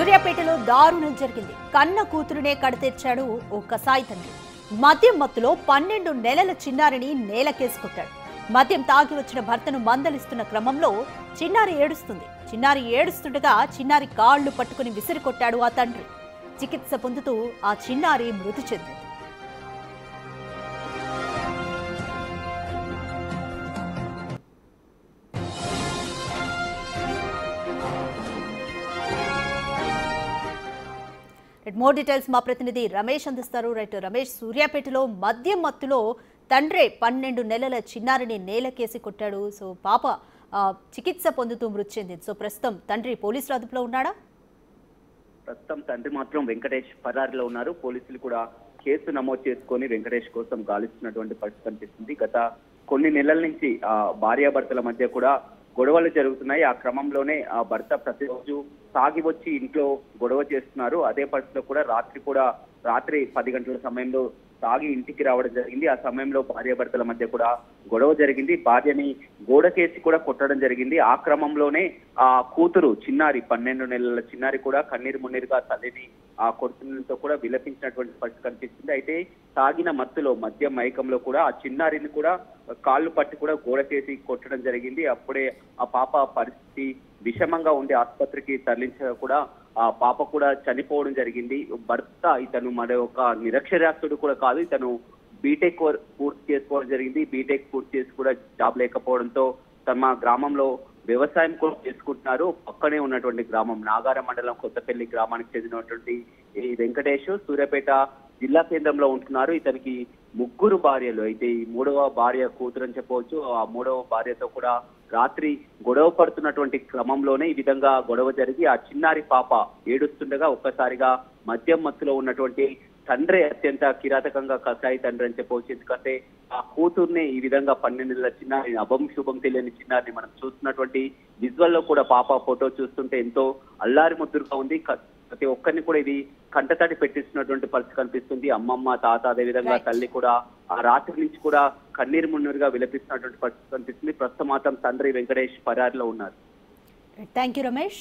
సూర్యాపేటలో దారుణం జరిగింది. కన్న కూతురునే కడతీర్చాడు ఓ కసాయి తండ్రి. మద్యం మత్తులో 12 నెలల చిన్నారిని నేలకేసుకొట్టాడు. మద్యం తాగి వచ్చిన భర్తను మందలిస్తున్న క్రమంలో చిన్నారి ఏడుస్తుంది. చిన్నారి ఏడుస్తుండగా చిన్నారి కాళ్లు పట్టుకుని విసిరికొట్టాడు ఆ తండ్రి. చికిత్స పొందుతూ ఆ చిన్నారి మృతి చెందింది. మోర్ డీటెయిల్స్ మా ప్రతినిధి రమేష్ అందిస్తారు. రమేష్, సూర్యాపేటలో మద్యం మత్తులో తండ్రి 12 నెలల చిన్నారిని నేలకేసి కొట్టాడు. సో పాప చికిత్స పొందుతూ మృతి చెందింది. సో ప్రస్తుతం తండ్రి పోలీసుల అదుపులో ఉన్నాడా? ప్రస్తుతం తండ్రి మాత్రం వెంకటేష్ పరారిలో ఉన్నారు. పోలీసులు కూడా కేసు నమోదు చేసుకొని వెంకటేష్ కోసం గాలిస్తున్నటువంటి పరిస్థితి కనిపిస్తుంది. గత కొన్ని నెలల నుంచి భార్యాభర్తల మధ్య కూడా గొడవలు జరుగుతున్నాయి. ఆ క్రమంలోనే ఆ భర్త ప్రతిరోజు తాగి వచ్చి ఇంట్లో గొడవ చేస్తున్నారు. అదే పరిస్థితిలో కూడా రాత్రి 10 గంటల సమయంలో తాగి ఇంటికి రావడం జరిగింది. ఆ సమయంలో భార్యాభర్తల మధ్య కూడా గొడవ జరిగింది. భార్యని గోడకేసి కూడా కొట్టడం జరిగింది. ఆ క్రమంలోనే ఆ కూతురు చిన్నారి 12 నెలల చిన్నారి కూడా కన్నీరు మున్నీరుగా తల్లిని ఆ కొడుతులతో కూడా విలపించినటువంటి పరిస్థితి కనిపిస్తుంది. అయితే తాగిన మత్తులో మద్యం మైకంలో కూడా ఆ చిన్నారిని కూడా కాళ్ళు పట్టి కూడా గోడకేసి కొట్టడం జరిగింది. అప్పుడే ఆ పాప పరిస్థితి విషమంగా ఉండి ఆసుపత్రికి తరలించగా కూడా ఆ పాప కూడా చనిపోవడం జరిగింది. భర్త ఇతను మరొక నిరక్షరాస్యుడు కూడా కాదు, ఇతను బీటెక్ పూర్తి చేసుకోవడం జరిగింది. బీటెక్ పూర్తి చేసి కూడా జాబ్ లేకపోవడంతో తమ గ్రామంలో వ్యవసాయం కూడా చేసుకుంటున్నారు. పక్కనే ఉన్నటువంటి గ్రామం నాగారం మండలం కొత్తపల్లి గ్రామానికి చెందినటువంటి ఈ వెంకటేష్ సూర్యాపేట జిల్లా కేంద్రంలో ఉంటున్నారు. ఇతనికి 3 భార్యలు. అయితే ఈ 3వ భార్య కూతురు అని చెప్పవచ్చు. ఆ 3వ భార్యతో కూడా రాత్రి గొడవ పడుతున్నటువంటి క్రమంలోనే ఈ విధంగా గొడవ జరిగి ఆ చిన్నారి పాప ఏడుస్తుండగా ఒక్కసారిగా మద్యం మత్తులో ఉన్నటువంటి తండ్రి అత్యంత కిరాతకంగా కసాయి తండ్రి అని చెప్పవచ్చు. ఎందుకంటే ఆ కూతుర్ని ఈ విధంగా 12 నెలల చిన్నారి అభం శుభం తెలియని చిన్నారిని మనం చూస్తున్నటువంటి విజువల్ లో కూడా పాప ఫోటో చూస్తుంటే ఎంతో అల్లారి ముద్దురుగా ఉంది. ప్రతి ఒక్కరిని కూడా ఇది కంటతడి పెట్టిస్తున్నటువంటి పరిస్థితి కనిపిస్తుంది. అమ్మమ్మ, తాత, అదేవిధంగా తల్లి కూడా ఆ రాత్రి నుంచి కూడా కన్నీరు మున్నీరుగా విలపిస్తున్నటువంటి పరిస్థితి కనిపిస్తుంది. ప్రస్తుతం మాత్రం తండ్రి వెంకటేష్ పరారిలో ఉన్నారు. Thank you Ramesh.